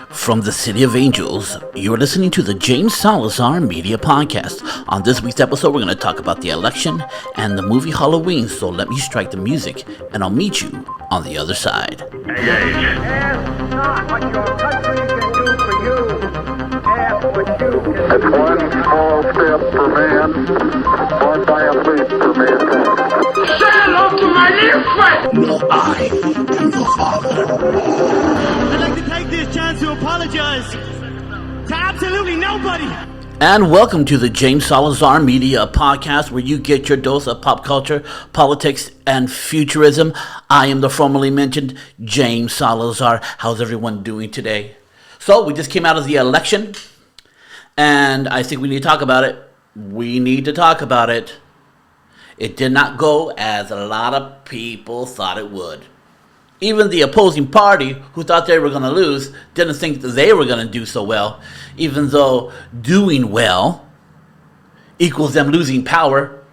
From the City of Angels, you are listening to the James Salazar Media Podcast. On this week's episode, we're going to talk about the election and the movie Halloween, so let me strike the music, and I'll meet you on the other side. Ask not what your country can do for you. Ask what you can do. It's one small step for man, one giant leap for mankind. Say hello to my little friend. No, I am the Father. I'd like to take this chance to apologize to absolutely nobody. And welcome to the James Salazar Media Podcast, where you get your dose of pop culture, politics, and futurism. I am the formerly mentioned James Salazar. How's everyone doing today? So, we just came out of the election, and I think we need to talk about it. We need to talk about it. It did not go as a lot of people thought it would. Even the opposing party, who thought they were going to lose, didn't think that they were going to do so well, even though doing well equals them losing power,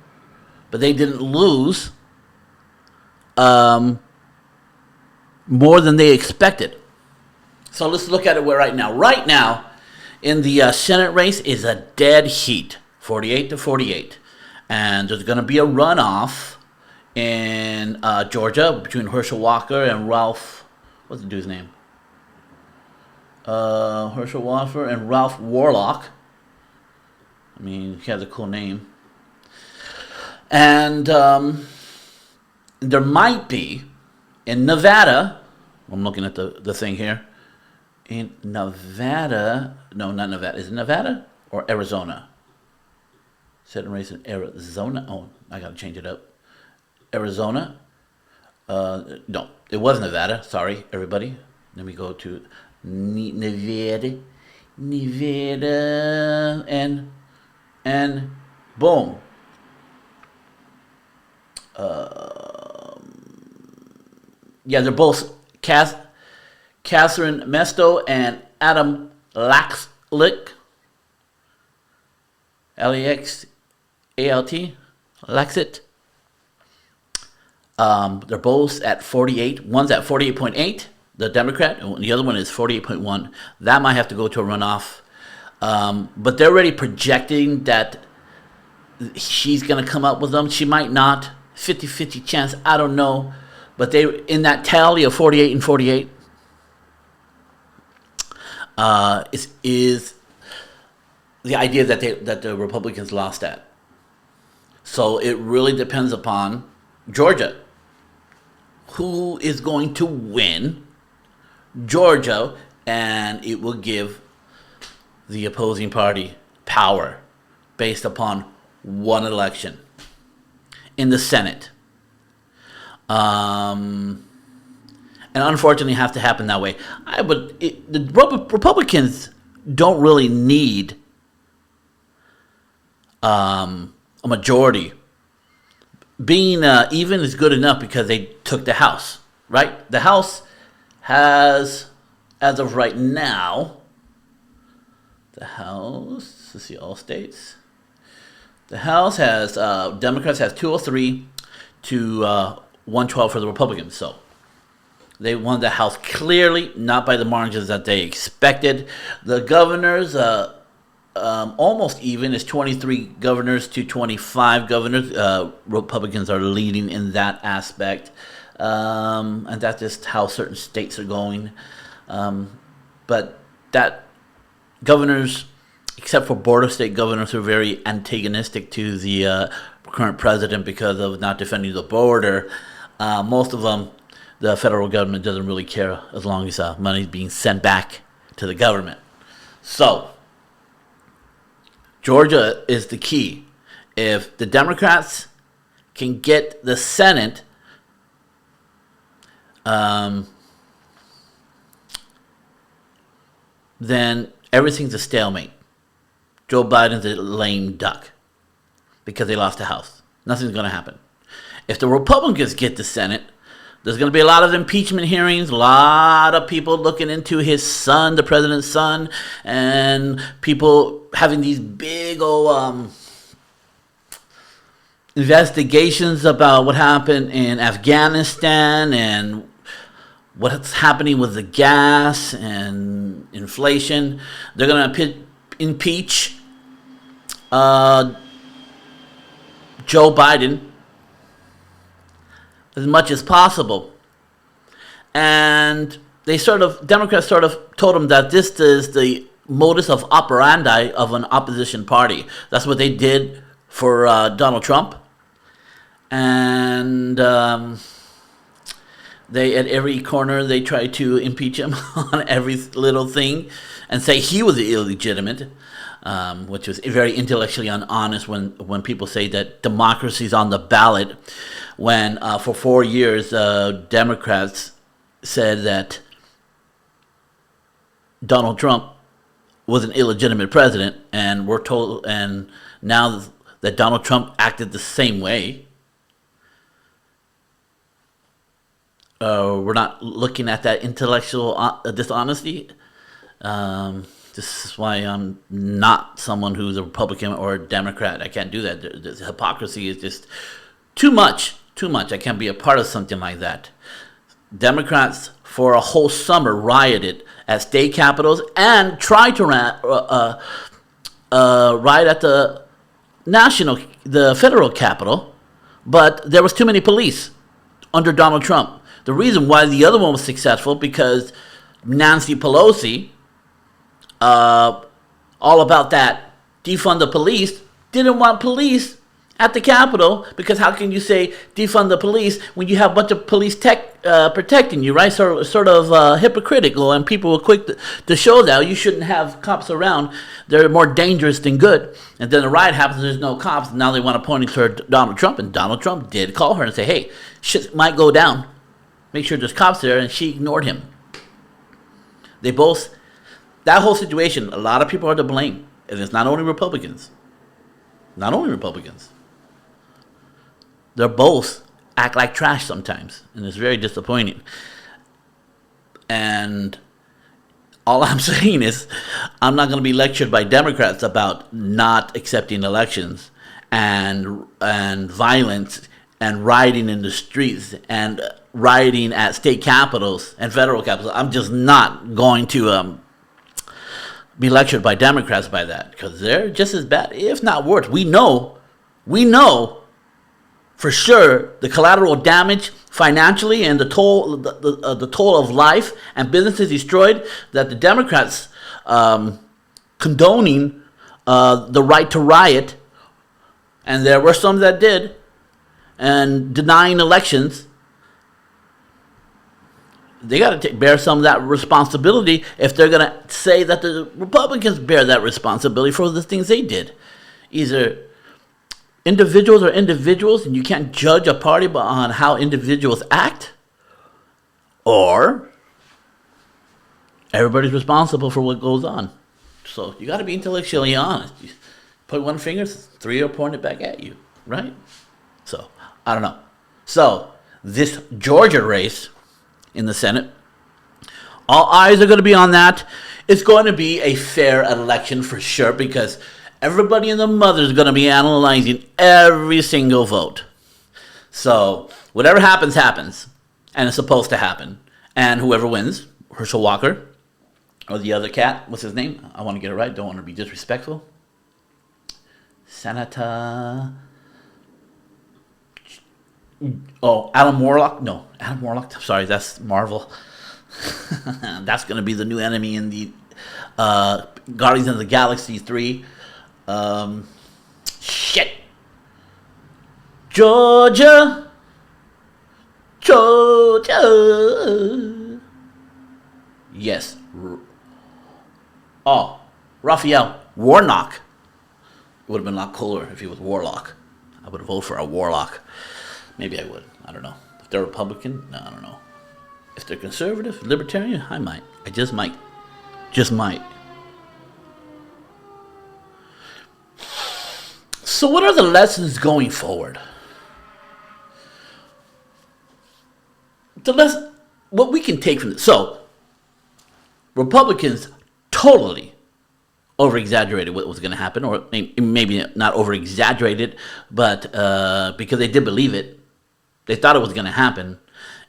but they didn't lose more than they expected. So let's look at it right now. Right now, in the Senate race is a dead heat, 48 to 48. And there's going to be a runoff in Georgia between Herschel Walker and Ralph, what's the dude's name? Herschel Walker and Ralph Warlock. I mean, he has a cool name. And there might be, in Nevada, I'm looking at the thing here, in Nevada, no, not Nevada, is it Nevada or Arizona? Senate race in Arizona, oh, I gotta change it up. Arizona, no, it was Nevada, sorry, everybody. Let me go to Nevada, and boom. Yeah, they're both Catherine Mesto and Adam Laxalt, L-E-X-A-L-T, Laxalt. They're both at 48. One's at 48.8, the Democrat, and the other one is 48.1. That might have to go to a runoff. But they're already projecting that she's going to come up with them. She might not. 50-50 chance, I don't know. But they, in that tally of 48 and 48, is the idea that the Republicans lost at. So it really depends upon Georgia. Who is going to win Georgia, and it will give the opposing party power based upon one election in the Senate. And unfortunately have to happen that way. The Republicans don't really need a majority. Being even is good enough because they took the House, right? The House has, as of right now, the House, let's see, all states. The House has, Democrats has 203 to 112 for the Republicans. So they won the House clearly, not by the margins that they expected. The governors, almost even, is 23 governors to 25 governors. Republicans are leading in that aspect, and that's just how certain states are going. But that governors, except for border state governors, who are very antagonistic to the current president because of not defending the border, most of them, the federal government doesn't really care as long as money is being sent back to the government. So Georgia is the key. If the Democrats can get the Senate, then everything's a stalemate. Joe Biden's a lame duck because they lost the House. Nothing's going to happen. If the Republicans get the Senate, there's going to be a lot of impeachment hearings, a lot of people looking into his son, the president's son, and people having these big old investigations about what happened in Afghanistan and what's happening with the gas and inflation. They're going to impeach Joe Biden as much as possible. And Democrats sort of told him that this is the modus of operandi of an opposition party. That's what they did for Donald Trump. And they, at every corner, they tried to impeach him on every little thing and say he was illegitimate, which was very intellectually honest when people say that democracy is on the ballot, when for 4 years Democrats said that Donald Trump was an illegitimate president, and we're told, and now that Donald Trump acted the same way, we're not looking at that intellectual dishonesty. This is why I'm not someone who's a Republican or a Democrat. I can't do that. The hypocrisy is just too much. I can't be a part of something like that. Democrats for a whole summer rioted at state capitals and tried to riot at the federal capitol, but there was too many police under Donald Trump. The reason why the other one was successful, because Nancy Pelosi, all about that defund the police, didn't want police at the Capitol, because how can you say defund the police when you have a bunch of police protecting you, right? Sort of hypocritical, and people were quick to show that you shouldn't have cops around. They're more dangerous than good. And then the riot happens, there's no cops. Now they want to point it toward Donald Trump, and Donald Trump did call her and say, hey, shit might go down. Make sure there's cops there, and she ignored him. That whole situation, a lot of people are to blame. And it's not only Republicans. They're both act like trash sometimes, and it's very disappointing. And all I'm saying is, I'm not going to be lectured by Democrats about not accepting elections and violence and rioting in the streets and rioting at state capitals and federal capitals. I'm just not going to be lectured by Democrats by that, because they're just as bad, if not worse. We know for sure the collateral damage financially and the toll of life and businesses destroyed, that the Democrats condoning the right to riot, and there were some that did, and denying elections. They got to bear some of that responsibility if they're going to say that the Republicans bear that responsibility for the things they did. Either individuals are individuals, and you can't judge a party on how individuals act, or everybody's responsible for what goes on. So you got to be intellectually honest. You put one finger, three are pointed back at you, right? So I don't know. So this Georgia race in the Senate, all eyes are going to be on that. It's going to be a fair election for sure, because everybody and the mother is going to be analyzing every single vote. So whatever happens, happens. And it's supposed to happen. And whoever wins, Herschel Walker, or the other cat, what's his name? I want to get it right. Don't want to be disrespectful. Senator... Oh, Adam Warlock? No, Adam Warlock. I'm sorry, that's Marvel. That's going to be the new enemy in the Guardians of the Galaxy 3. Shit. Georgia. Yes. Oh, Raphael Warnock. It would have been a lot cooler if he was Warlock. I would have voted for a Warlock. Maybe I would. I don't know. If they're Republican, no, I don't know. If they're conservative, libertarian, I might. I just might. Just might. So what are the lessons going forward? What we can take from this. So, Republicans totally over-exaggerated what was going to happen, or maybe not over-exaggerated, but because they did believe it. They thought it was going to happen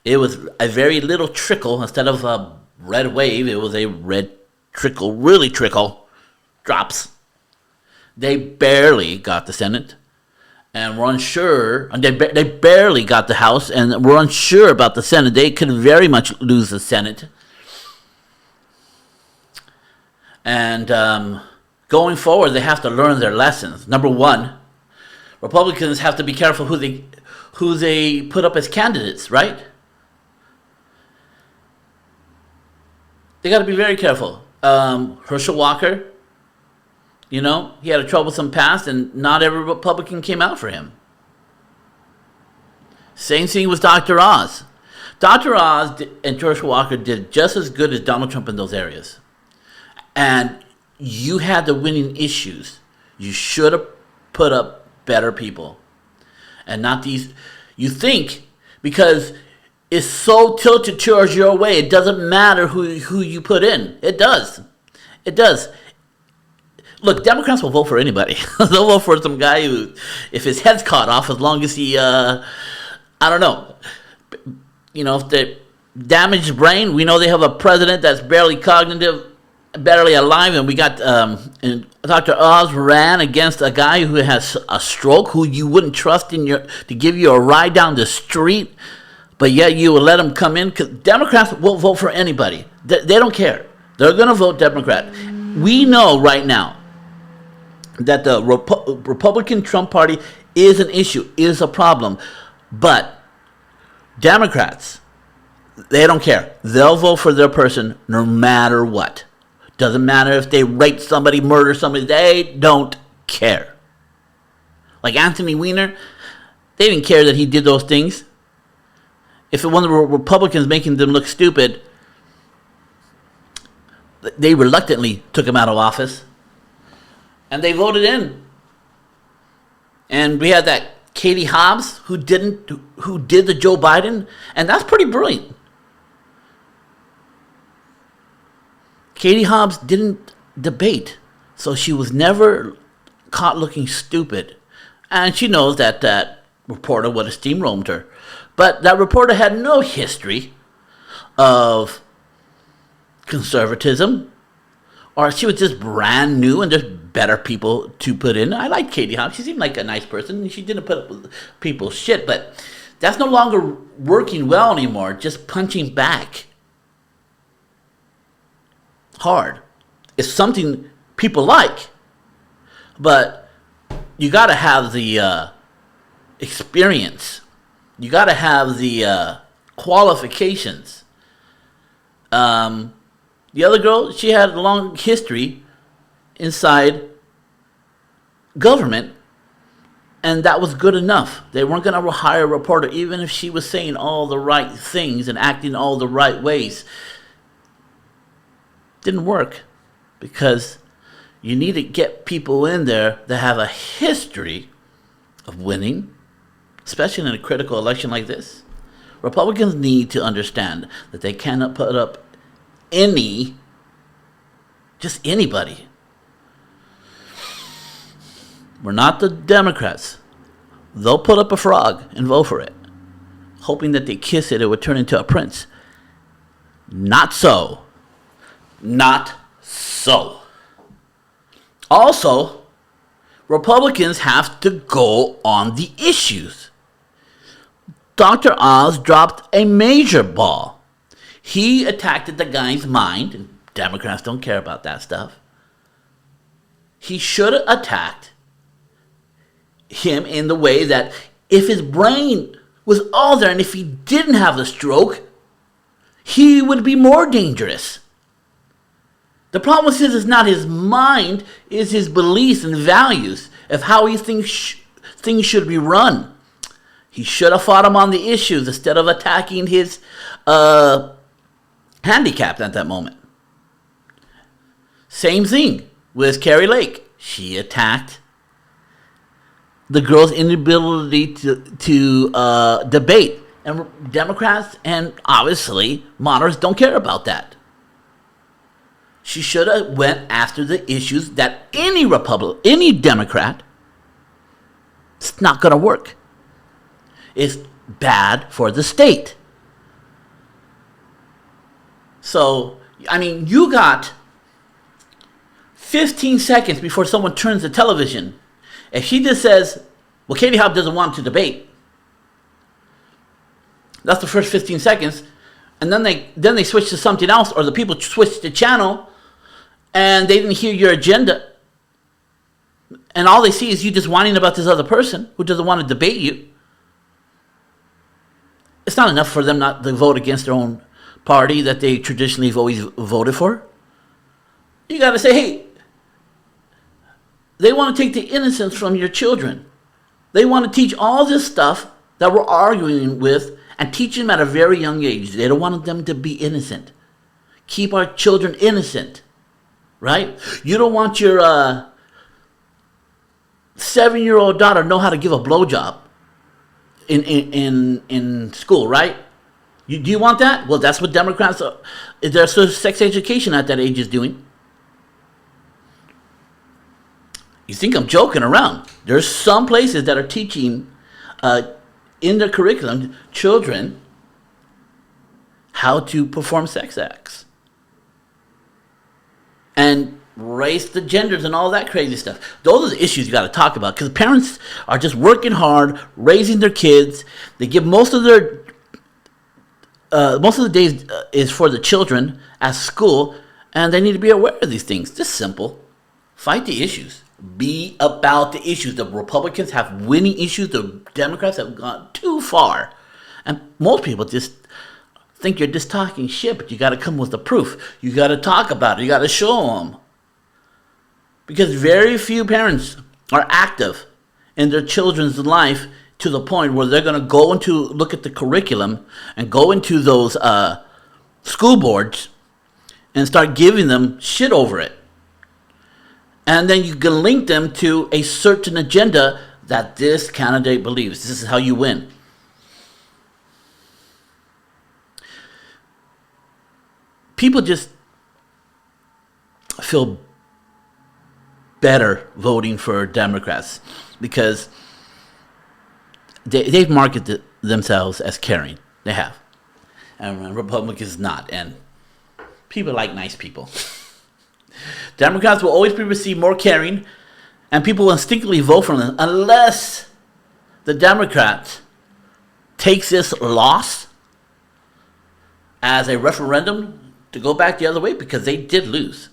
It was a very little trickle. Instead of a red wave, it was a red trickle, really trickle, drops. They barely got the Senate, and were unsure. And they barely got the House, and were unsure about the Senate. They could very much lose the Senate. And going forward, they have to learn their lessons. Number one, Republicans have to be careful who they put up as candidates, right? They got to be very careful. Herschel Walker, he had a troublesome past, and not every Republican came out for him. Same thing with Dr. Oz. Dr. Oz and Herschel Walker did just as good as Donald Trump in those areas. And you had the winning issues. You should have put up better people. And not these. You think, because it's so tilted towards your way, it doesn't matter who you put in. It does. It does. Look, Democrats will vote for anybody. They'll vote for some guy who, if his head's cut off, as long as he, I don't know. If the damaged brain, we know they have a president that's barely cognitive, barely alive, and we got, and Dr. Oz ran against a guy who has a stroke, who you wouldn't trust to give you a ride down the street. But yet you will let them come in, because Democrats will vote for anybody. They don't care. They're going to vote Democrat. We know right now that the Republican Trump Party is an issue, is a problem. But Democrats, they don't care. They'll vote for their person no matter what. Doesn't matter if they rape somebody, murder somebody. They don't care. Like Anthony Weiner, they didn't care that he did those things. If it wasn't the Republicans making them look stupid, they reluctantly took him out of office. And they voted in. And we had that Katie Hobbs who did the Joe Biden, and that's pretty brilliant. Katie Hobbs didn't debate, so she was never caught looking stupid. And she knows that that reporter would have steamrolled her. But that reporter had no history of conservatism, or she was just brand new and there's better people to put in. I like Katie Hobbs. She seemed like a nice person, and she didn't put up with people's shit. But that's no longer working well anymore, just punching back hard. It's something people like, but you got to have the experience. You got to have the qualifications. The other girl, she had a long history inside government, and that was good enough. They weren't going to hire a reporter, even if she was saying all the right things and acting all the right ways. Didn't work, because you need to get people in there that have a history of winning, especially in a critical election like this. Republicans need to understand that they cannot put up just anybody. We're not the Democrats. They'll put up a frog and vote for it, hoping that they kiss it, it would turn into a prince. Not so. Not so. Also, Republicans have to go on the issues. Dr. Oz dropped a major ball. He attacked the guy's mind, and Democrats don't care about that stuff. He should have attacked him in the way that if his brain was all there and if he didn't have the stroke, he would be more dangerous. The problem is not his mind, it's his beliefs and values of how he thinks things should be run. He should have fought him on the issues instead of attacking his handicap at that moment. Same thing with Carrie Lake. She attacked the girl's inability to debate. And Democrats and obviously moderates don't care about that. She should have went after the issues that any Democrat, it's not going to work. It's bad for the state. So, I mean, you got 15 seconds before someone turns the television. If she just says, well, Katie Hobbs doesn't want to debate, that's the first 15 seconds. And then they switch to something else, or the people switch the channel, and they didn't hear your agenda. And all they see is you just whining about this other person who doesn't want to debate you. It's not enough for them not to vote against their own party that they traditionally have always voted for. You got to say, hey, they want to take the innocence from your children. They want to teach all this stuff that we're arguing with and teach them at a very young age. They don't want them to be innocent. Keep our children innocent, right? You don't want your 7-year-old daughter know how to give a blowjob in school, right? Do you want that? Well, that's what Democrats are. Their sex education at that age is doing. You think I'm joking around? There's some places that are teaching in their curriculum children how to perform sex acts and race the genders and all that crazy stuff. Those are the issues you got to talk about, because parents are just working hard, raising their kids. They give most of the days is for the children at school, and they need to be aware of these things. Just simple. Fight the issues. Be about the issues. The Republicans have winning issues. The Democrats have gone too far. And most people just think you're just talking shit, but you got to come with the proof. You got to talk about it. You got to show them. Because very few parents are active in their children's life to the point where they're going to go into, look at the curriculum and go into those school boards and start giving them shit over it. And then you can link them to a certain agenda that this candidate believes. This is how you win. People just feel better voting for Democrats because they've marketed themselves as caring. They have. And Republicans not. And people like nice people. Democrats will always be perceived more caring, and people will instinctively vote for them unless the Democrat takes this loss as a referendum to go back the other way, because they did lose.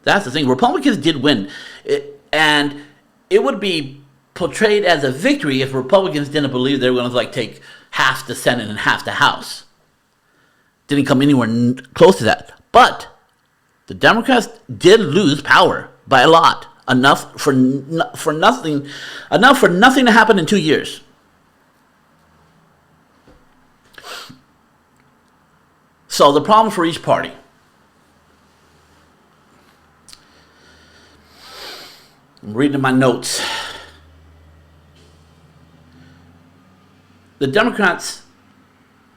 That's the thing. Republicans did win, and it would be portrayed as a victory if Republicans didn't believe they were going to take half the Senate and half the House. Didn't come anywhere close to that, but the Democrats did lose power by a lot, enough for nothing to happen in 2 years. So the problem for each party. I'm reading my notes. The Democrats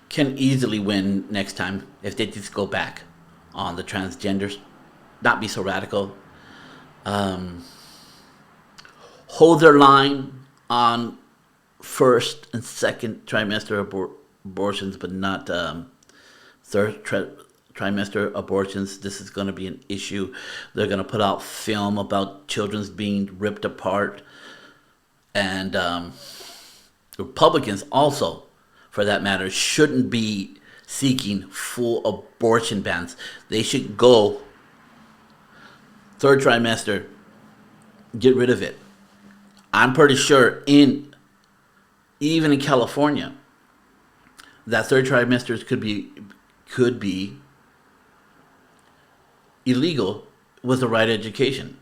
can easily win next time if they just go back on the transgenders, not be so radical, hold their line on first and second trimester abortions, but not third trimester abortions. This is going to be an issue. They're going to put out film about children being ripped apart, and Republicans also, for that matter, shouldn't be seeking full abortion bans. They should go third trimester, get rid of it. I'm pretty sure even in California, that third trimesters could be illegal with the right education.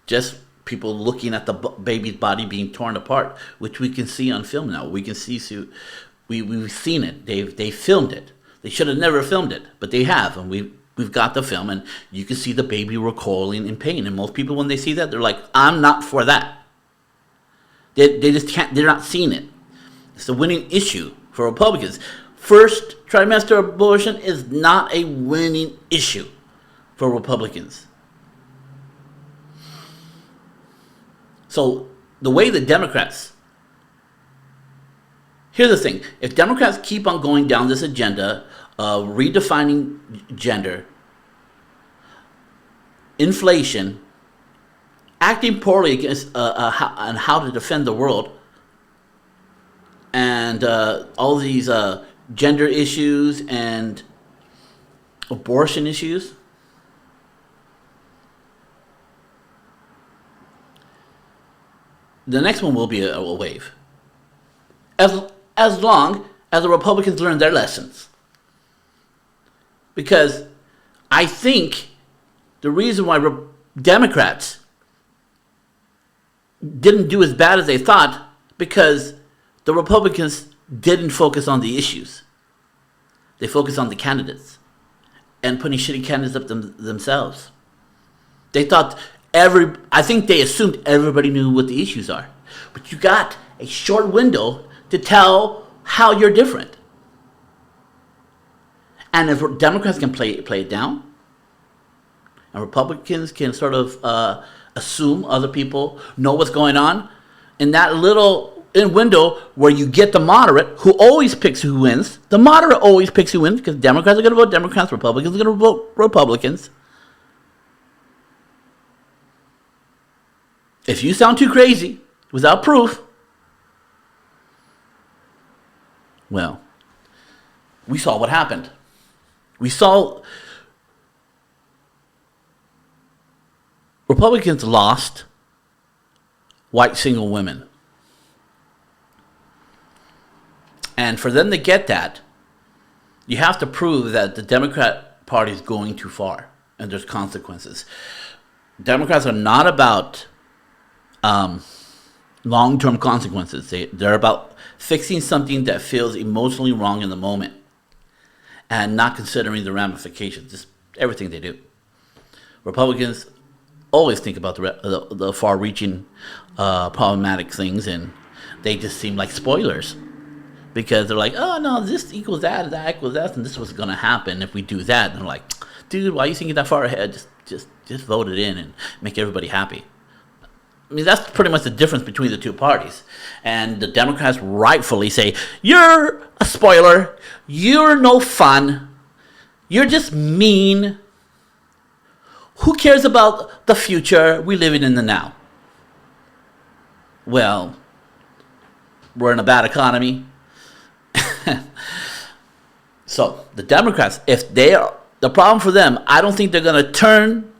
Just people looking at the baby's body being torn apart, which we can see on film now. We can see, we've seen it. They filmed it. They should have never filmed it, but they have, and we've got the film, and you can see the baby recoiling in pain. And most people, when they see that, they're like, "I'm not for that." They just can't. They're not seeing it. It's a winning issue for Republicans. First trimester abortion is not a winning issue for Republicans. So the way the Democrats. Here's the thing. If Democrats keep on going down this agenda redefining gender, inflation, acting poorly against on how to defend the world, and all these gender issues and abortion issues. The next one will be a wave. As long as the Republicans learn their lessons. Because I think the reason why Democrats didn't do as bad as they thought, because the Republicans didn't focus on the issues. They focused on the candidates and putting shitty candidates up themselves. They thought I think they assumed everybody knew what the issues are. But you got a short window to tell how you're different. And if Democrats can play it down, and Republicans can sort of assume other people know what's going on, in that little window where you get the moderate who always picks who wins, the moderate always picks who wins, because Democrats are going to vote Democrats, Republicans are going to vote Republicans. If you sound too crazy without proof, well, we saw what happened. We saw Republicans lost white single women. And for them to get that, you have to prove that the Democrat Party is going too far and there's consequences. Democrats are not about long-term consequences. They're about fixing something that feels emotionally wrong in the moment and not considering the ramifications, just everything they do. Republicans always think about the far-reaching problematic things, and they just seem like spoilers because they're like, oh no, this equals that, that equals that, and this was going to happen if we do that. And they're like, dude, why are you thinking that far ahead? Just vote it in and make everybody happy. I mean, that's pretty much the difference between the two parties. And the Democrats rightfully say, you're a spoiler, you're no fun, you're just mean. Who cares about the future? We're living in the now. Well, we're in a bad economy. So, the Democrats, the problem for them, I don't think they're going to turn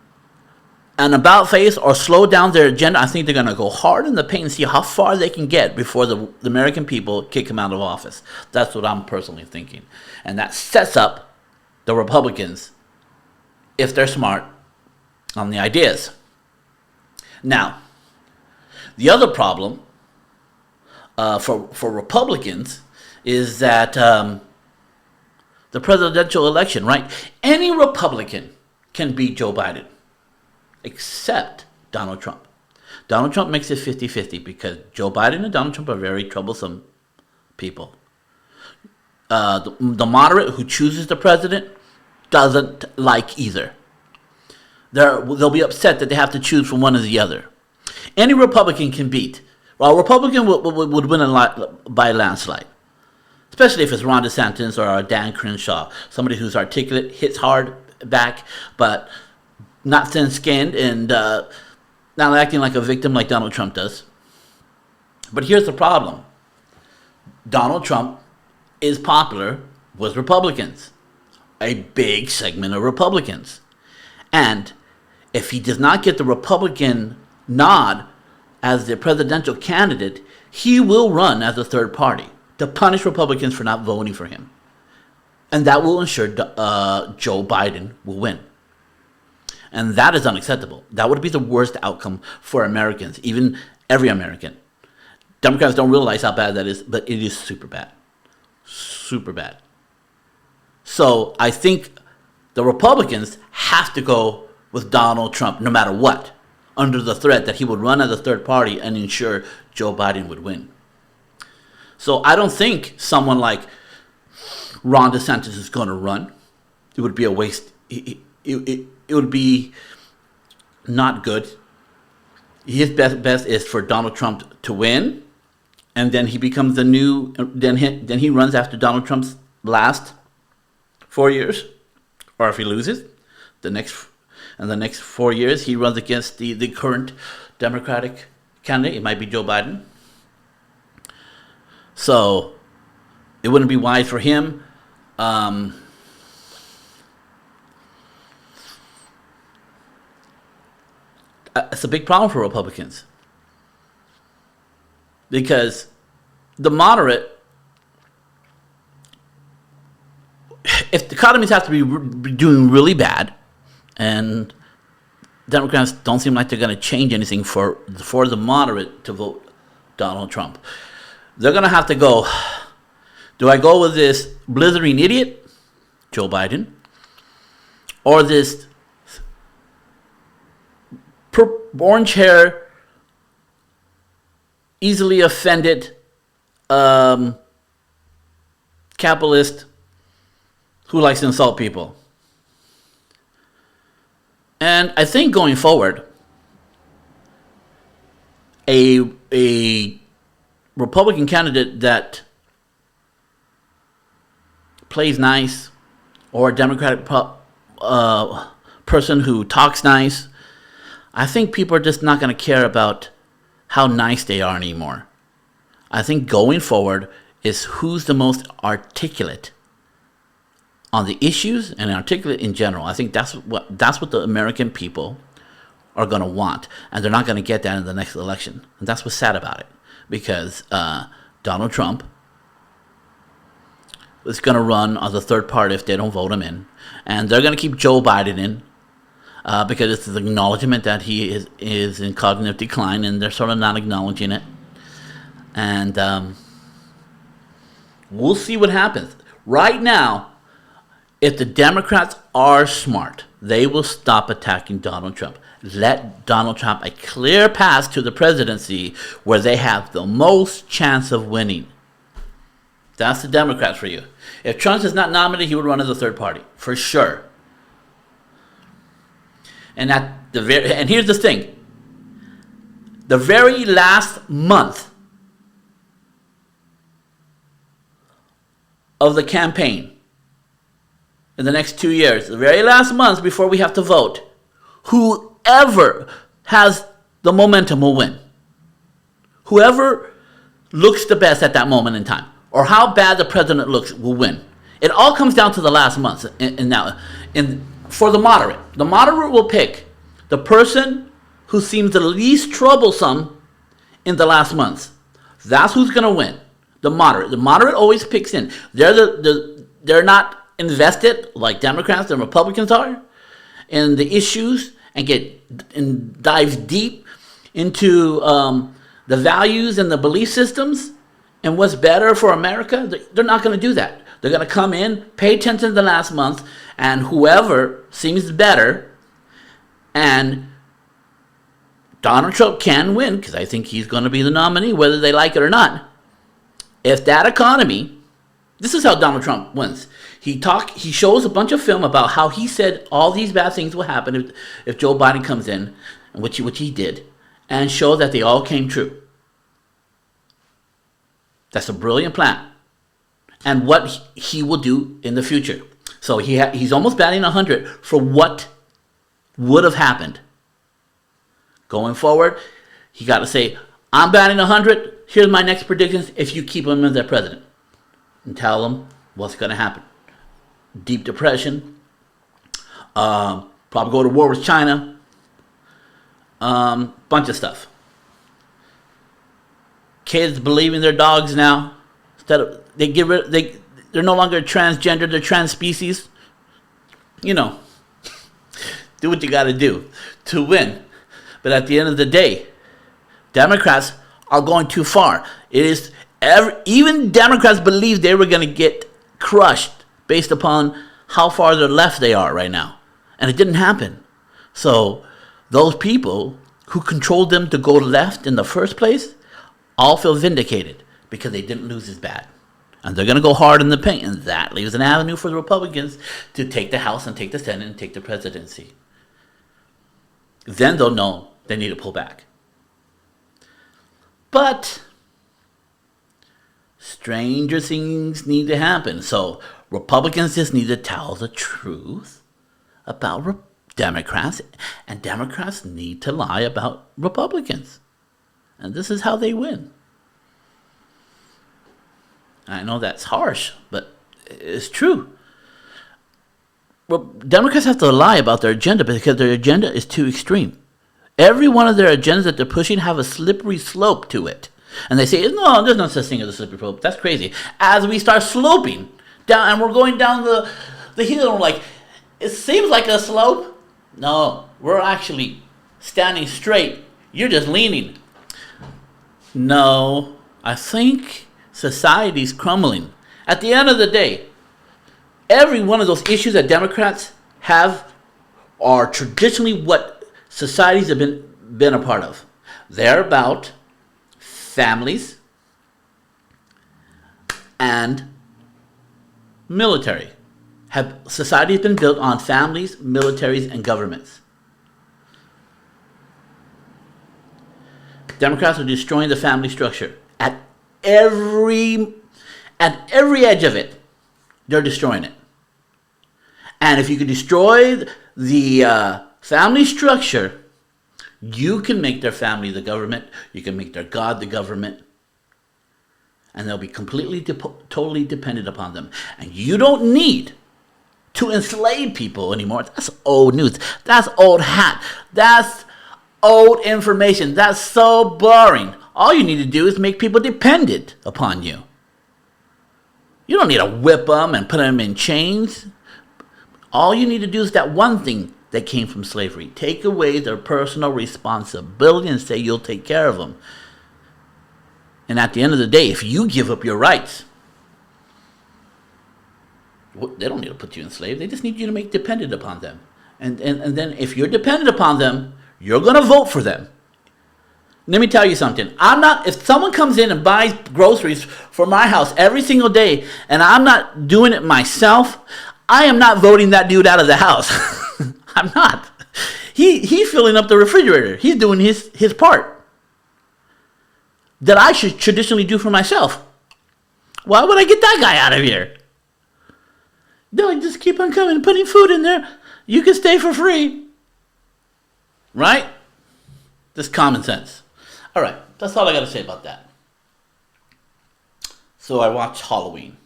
an about face or slow down their agenda. I think they're going to go hard in the paint and see how far they can get before the American people kick them out of office. That's what I'm personally thinking. And that sets up the Republicans, if they're smart, on the ideas. Now, the other problem for Republicans is that the presidential election, right? Any Republican can beat Joe Biden, except Donald Trump. Donald Trump makes it 50-50 because Joe Biden and Donald Trump are very troublesome people. The moderate who chooses the president doesn't like either. They'll be upset that they have to choose from one or the other. Any Republican can beat. Well, a Republican would win by a landslide, especially if it's Ron DeSantis or Dan Crenshaw, somebody who's articulate, hits hard back, but not thin-skinned and not acting like a victim like Donald Trump does. But here's the problem. Donald Trump is popular with Republicans, a big segment of Republicans. And if he does not get the Republican nod as the presidential candidate, he will run as a third party to punish Republicans for not voting for him. And that will ensure Joe Biden will win. And that is unacceptable. That would be the worst outcome for Americans, even every American. Democrats don't realize how bad that is, but it is super bad. Super bad. So I think the Republicans have to go with Donald Trump no matter what, under the threat that he would run as a third party and ensure Joe Biden would win. So I don't think someone like Ron DeSantis is going to run. It would be a waste. It would be not good. His best is for Donald Trump to win, and then he becomes the new. Then he runs after Donald Trump's last 4 years, or if he loses, the next 4 years he runs against the current Democratic candidate. It might be Joe Biden. So it wouldn't be wise for him. It's a big problem for Republicans because the moderate, if the economies have to be doing really bad, and Democrats don't seem like they're going to change anything for the moderate to vote Donald Trump, they're going to have to go, do I go with this blithering idiot, Joe Biden, or this orange hair, easily offended capitalist who likes to insult people? And I think going forward, a Republican candidate that plays nice, or a Democratic person who talks nice, I think people are just not going to care about how nice they are anymore. I think going forward is who's the most articulate on the issues and articulate in general. I think that's what the American people are going to want, and they're not going to get that in the next election. And that's what's sad about it, because Donald Trump is going to run as a third party if they don't vote him in, and they're going to keep Joe Biden in because it's an acknowledgement that he is in cognitive decline, and they're sort of not acknowledging it. And we'll see what happens. Right now, if the Democrats are smart, they will stop attacking Donald Trump. Let Donald Trump a clear path to the presidency where they have the most chance of winning. That's the Democrats for you. If Trump is not nominated, he would run as a third party, for sure. And and here's the thing. The very last month of the campaign, in the next 2 years, the very last month before we have to vote, whoever has the momentum will win. Whoever looks the best at that moment in time, or how bad the president looks, will win. It all comes down to the last month. For the moderate will pick the person who seems the least troublesome in the last months. That's who's going to win. The moderate always picks in. They're not invested like Democrats and Republicans are in the issues and dives deep into the values and the belief systems and what's better for America. They're not going to do that. They're going to come in, pay attention to the last month, and whoever seems better, and Donald Trump can win, because I think he's going to be the nominee, whether they like it or not. If that economy, this is how Donald Trump wins. He shows a bunch of film about how he said all these bad things will happen if Joe Biden comes in, which he did, and show that they all came true. That's a brilliant plan. And what he will do in the future. So he's almost batting 100 for what would have happened. Going forward, he got to say, I'm batting 100. Here's my next predictions if you keep him as their president. And tell them what's going to happen. Deep depression. Probably go to war with China. Bunch of stuff. Kids believe in their dogs now. Instead of they're no longer transgender, they're trans species. You know, do what you got to do to win. But at the end of the day, Democrats are going too far. Even Democrats believed they were going to get crushed based upon how far to the left they are right now. And it didn't happen. So those people who controlled them to go left in the first place all feel vindicated because they didn't lose as bad. And they're going to go hard in the paint. And that leaves an avenue for the Republicans to take the House and take the Senate and take the presidency. Then they'll know they need to pull back. But stranger things need to happen. So Republicans just need to tell the truth about Democrats, and Democrats need to lie about Republicans. And this is how they win. I know that's harsh, but it's true. Well, Democrats have to lie about their agenda because their agenda is too extreme. Every one of their agendas that they're pushing have a slippery slope to it. And they say, no, there's no such thing as a slippery slope. That's crazy. As we start sloping down, and we're going down the hill, and we're like, it seems like a slope. No, we're actually standing straight. You're just leaning. No, I think society's crumbling. At the end of the day, every one of those issues that Democrats have are traditionally what societies have been a part of. They're about families and military. Society has been built on families, militaries, and governments. Democrats are destroying the family structure at every edge of it. They're destroying it. And if you can destroy the family structure, you can make their family the government. You can make their God the government. And they'll be completely, totally dependent upon them. And you don't need to enslave people anymore. That's old news. That's old hat. That's old information. That's so boring. All you need to do is make people dependent upon you. You don't need to whip them and put them in chains. All you need to do is that one thing that came from slavery. Take away their personal responsibility and say you'll take care of them. And at the end of the day, if you give up your rights, they don't need to put you in slave. They just need you to make dependent upon them. And then if you're dependent upon them, you're going to vote for them. Let me tell you something. If someone comes in and buys groceries for my house every single day and I'm not doing it myself, I am not voting that dude out of the house. I'm not. He's filling up the refrigerator. He's doing his part that I should traditionally do for myself. Why would I get that guy out of here? No, just keep on coming and putting food in there. You can stay for free. Right? Just common sense. All right, that's all I got to say about that. So I watched Halloween.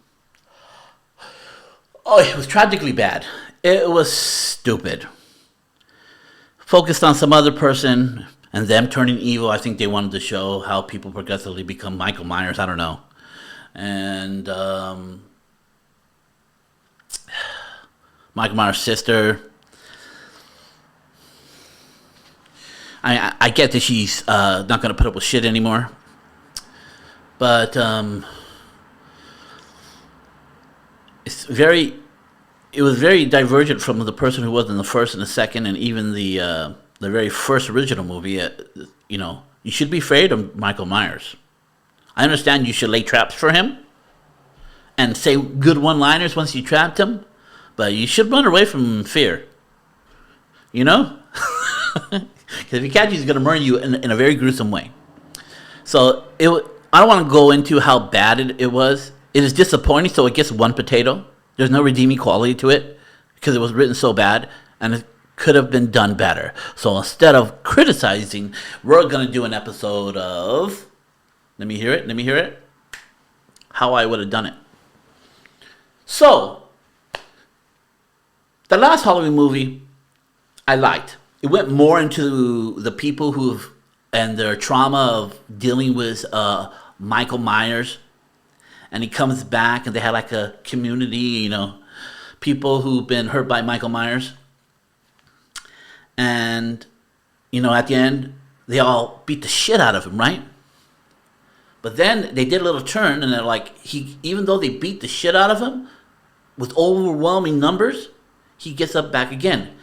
Oh, it was tragically bad. It was stupid. Focused on some other person and them turning evil. I think they wanted to show how people progressively become Michael Myers. I don't know. And Michael Myers' sister. I get that she's not going to put up with shit anymore. But it was very divergent from the person who was in the first and the second and even the very first original movie. You should be afraid of Michael Myers. I understand you should lay traps for him and say good one-liners once you trapped him, but you should run away from fear. You know? Because if he catches you, he's going to murder you in a very gruesome way. So I don't want to go into how bad it was. It is disappointing, so it gets one potato. There's no redeeming quality to it because it was written so bad and it could have been done better. So instead of criticizing, we're going to do an episode of, let me hear it, how I would have done it. So, the last Halloween movie I liked. It went more into the people and their trauma of dealing with Michael Myers. And he comes back and they had like a community, people who've been hurt by Michael Myers. And, at the end, they all beat the shit out of him, right? But then they did a little turn and they're like, even though they beat the shit out of him with overwhelming numbers, he gets up back again.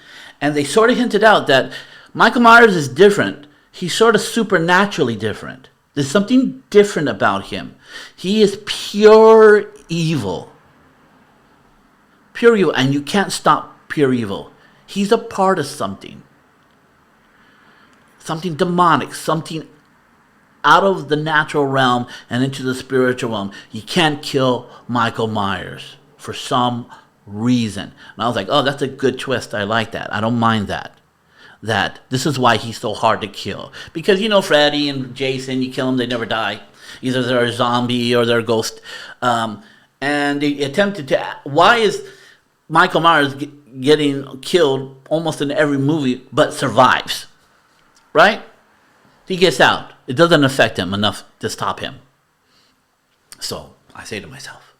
And they sort of hinted out that Michael Myers is different. He's sort of supernaturally different. There's something different about him. He is pure evil. Pure evil. And you can't stop pure evil. He's a part of something. Something demonic. Something out of the natural realm and into the spiritual realm. You can't kill Michael Myers. for some reason. And I was like, oh, that's a good twist. I like that. I don't mind that. That this is why he's so hard to kill. Because, you know, Freddy and Jason, you kill them, they never die. Either they're a zombie or they're a ghost. And they attempted to... Why is Michael Myers getting killed almost in every movie but survives? Right? He gets out. It doesn't affect him enough to stop him. So I say to myself,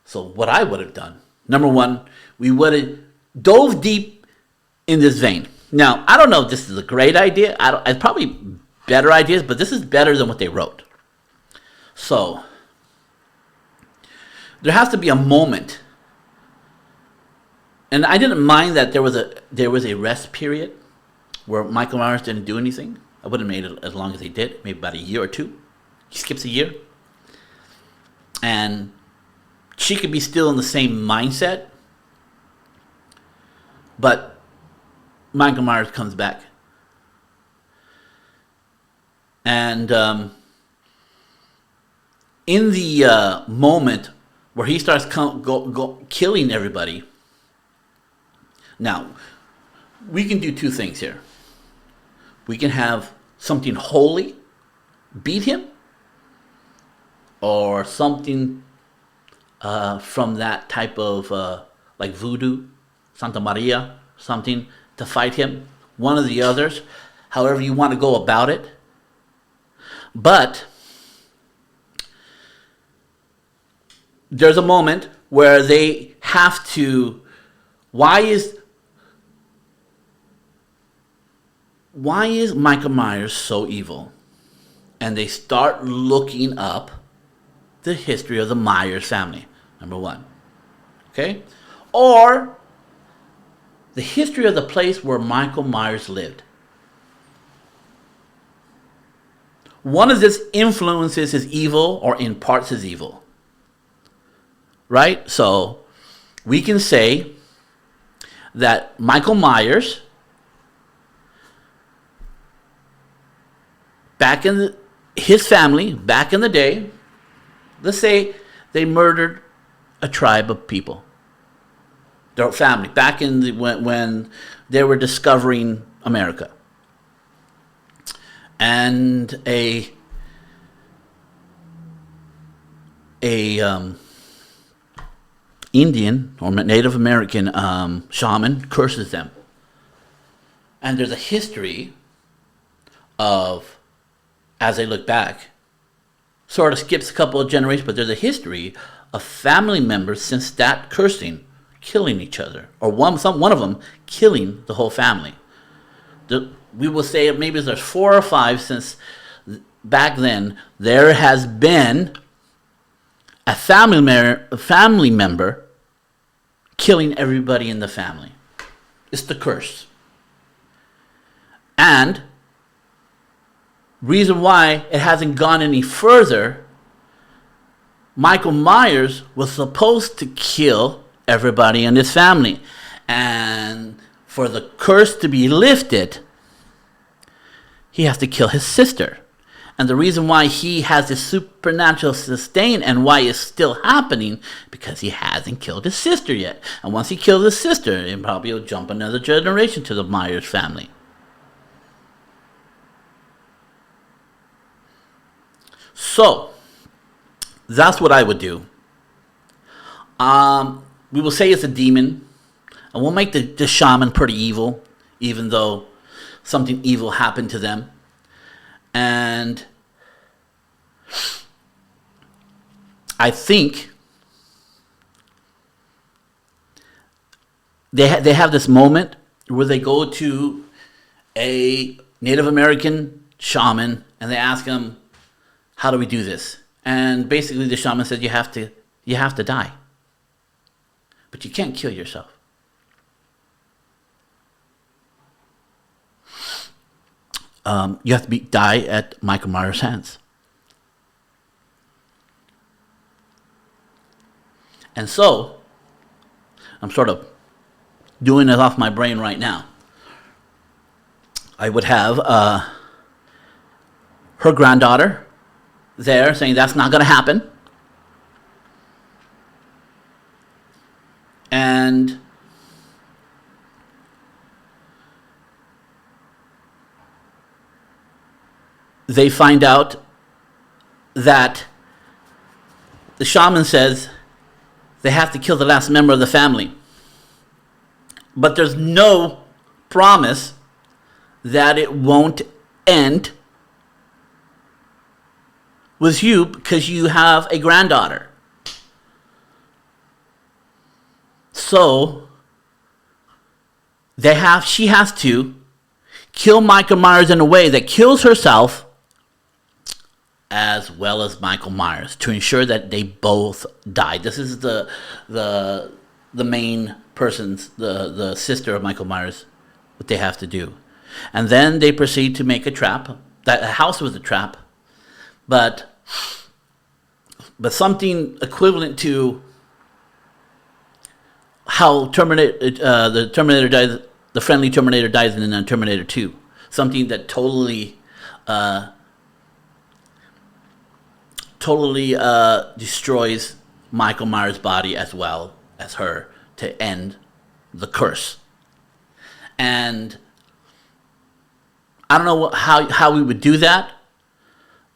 so what I would have done, number one, we would have dove deep in this vein. Now, I don't know if this is a great idea. It's probably better ideas, but this is better than what they wrote. So there has to be a moment. And I didn't mind that there was a rest period where Michael Myers didn't do anything. I wouldn't have made it as long as he did, maybe about a year or two. He skips a year. And she could be still in the same mindset. But Michael Myers comes back. And in the moment where he starts killing everybody. Now, we can do two things here. We can have something holy beat him, or something from that type of like voodoo, Santa Maria, something to fight him. One of the others, however you want to go about it. But there's a moment where they have to. Why is Michael Myers so evil? And they start looking up the history of the Myers family, number one. Okay? Or the history of the place where Michael Myers lived. One of this influences his evil or imparts his evil. Right? So we can say that Michael Myers, his family, back in the day, let's say they murdered a tribe of people. Their family, back in when they were discovering America. And a Indian or Native American shaman curses them. And there's a history of, as they look back, sort of skips a couple of generations, but there's a history of family members since that cursing killing each other, or one of them killing the whole family. We will say maybe there's 4 or 5 since back then. There has been a family member killing everybody in the family. It's the curse. And reason why it hasn't gone any further, Michael Myers was supposed to kill everybody in his family. And for the curse to be lifted, he has to kill his sister. And the reason why he has this supernatural sustain and why it's still happening, because he hasn't killed his sister yet. And once he kills his sister, it probably will jump another generation to the Myers family. So, that's what I would do. We will say it's a demon. And we'll make the shaman pretty evil, even though something evil happened to them. And I think they have this moment where they go to a Native American shaman and they ask him, how do we do this? And basically the shaman said, you have to die. But you can't kill yourself. You have to die at Michael Myers' hands. And so, I'm sort of doing it off my brain right now. I would have her granddaughter there saying that's not going to happen. And they find out that the shaman says they have to kill the last member of the family. But there's no promise that it won't end with you because you have a granddaughter. So she has to kill Michael Myers in a way that kills herself as well as Michael Myers to ensure that they both die. This is the main person's, the sister of Michael Myers, what they have to do. And then they proceed to make a trap. That house was a trap, but something equivalent to how the Terminator dies, the friendly Terminator dies in Terminator 2. Something that totally destroys Michael Myers' body as well as her to end the curse. And I don't know how we would do that.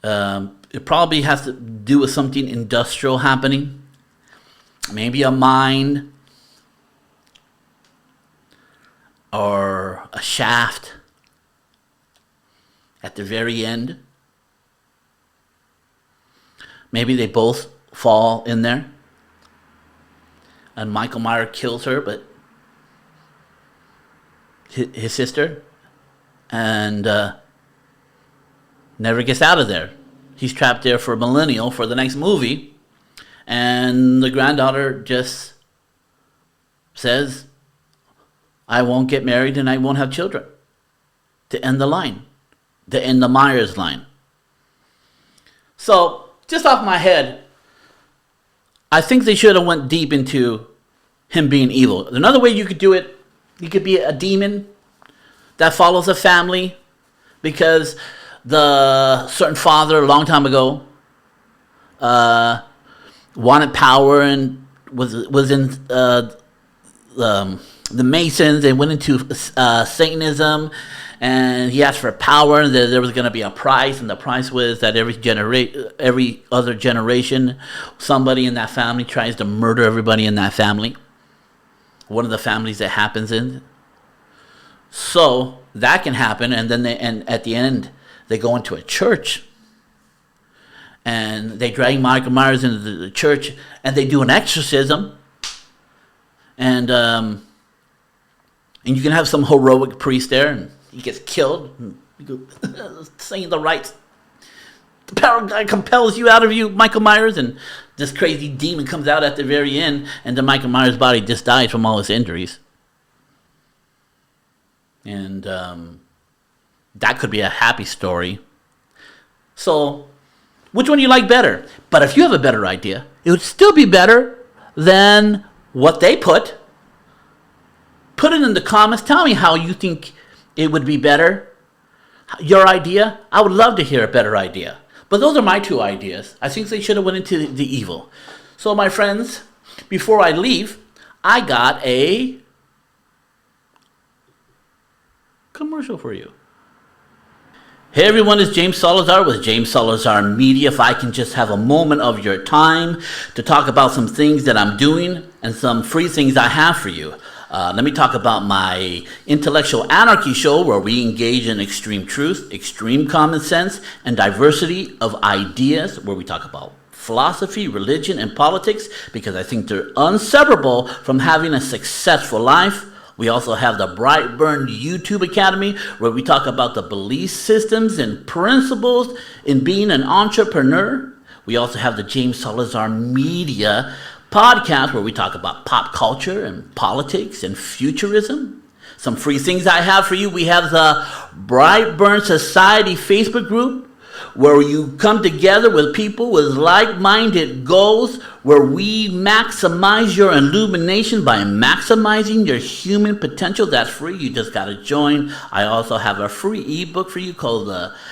It probably has to do with something industrial happening. Maybe a mine or a shaft at the very end. Maybe they both fall in there and Michael Myers kills her, but his sister, and never gets out of there. He's trapped there for a millennial for the next movie, and the granddaughter just says, I won't get married and I won't have children, to end the line, to end the Myers line. So, just off my head, I think they should have went deep into him being evil. Another way you could do it, you could be a demon that follows a family because the certain father a long time ago wanted power and was in the Masons and went into Satanism, and he asked for power, and there was going to be a price, and the price was that every other generation, somebody in that family tries to murder everybody in that family. One of the families that happens in. So that can happen, and then at the end they go into a church, and they drag Michael Myers into the church, and they do an exorcism, and you can have some heroic priest there, and he gets killed, and you go, saying the rights. The power of God compels you out of you, Michael Myers, and this crazy demon comes out at the very end, and then Michael Myers' body just dies from all his injuries. And that could be a happy story. So, which one do you like better? But if you have a better idea, it would still be better than what they put. Put it in the comments. Tell me how you think it would be better. Your idea. I would love to hear a better idea. But those are my two ideas. I think they should have went into the evil. So my friends, before I leave, I got a commercial for you. Hey everyone, it's James Salazar with James Salazar Media. If I can just have a moment of your time to talk about some things that I'm doing and some free things I have for you. Let me talk about my Intellectual Anarchy show, where we engage in extreme truth, extreme common sense, and diversity of ideas, where we talk about philosophy, religion, and politics, because I think they're inseparable from having a successful life. We also have the Brightburn YouTube Academy, where we talk about the belief systems and principles in being an entrepreneur. We also have the James Salazar Media podcast, where we talk about pop culture and politics and futurism. Some free things I have for you. We have the Brightburn Society Facebook group, where you come together with people with like-minded goals, where we maximize your illumination by maximizing your human potential. That's free. You just got to join. I also have a free ebook for you called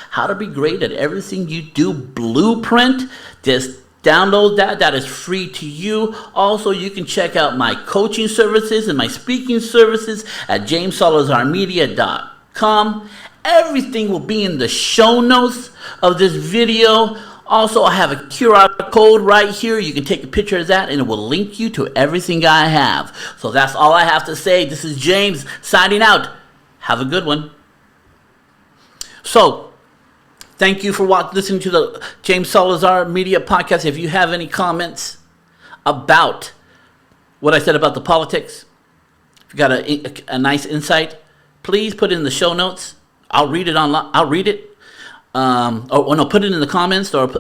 How to Be Great at Everything You Do Blueprint. Just Download that. That is free to you. Also, you can check out my coaching services and my speaking services at jamessalazarmedia.com. Everything will be in the show notes of this video. Also, I have a QR code right here. You can take a picture of that and it will link you to everything I have. So that's all I have to say. This is James signing out. Have a good one. So, thank you for listening to the James Salazar Media Podcast. If you have any comments about what I said about the politics, if you got a nice insight, please put it in the show notes. I'll read it online. I'll read it. Put it in the comments or the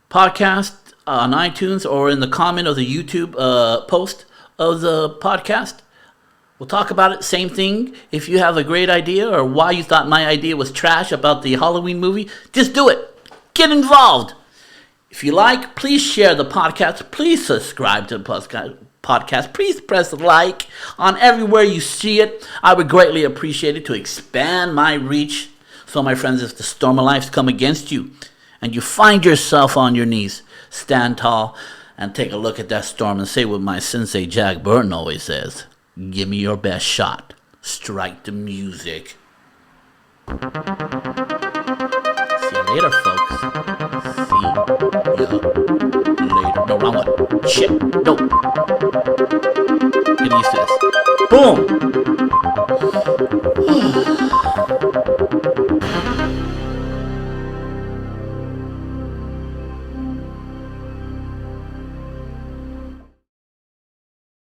podcast on iTunes or in the comment of the YouTube post of the podcast. We'll talk about it. Same thing. If you have a great idea or why you thought my idea was trash about the Halloween movie, just do it. Get involved. If you like, please share the podcast. Please subscribe to the podcast. Please press like on everywhere you see it. I would greatly appreciate it to expand my reach. So, my friends, if the storm of life's come against you and you find yourself on your knees, stand tall and take a look at that storm and say what my sensei Jack Burton always says. Give me your best shot. Strike the music. See you later, folks. See you later. No, wrong one. Shit. No. Get used to this. Boom.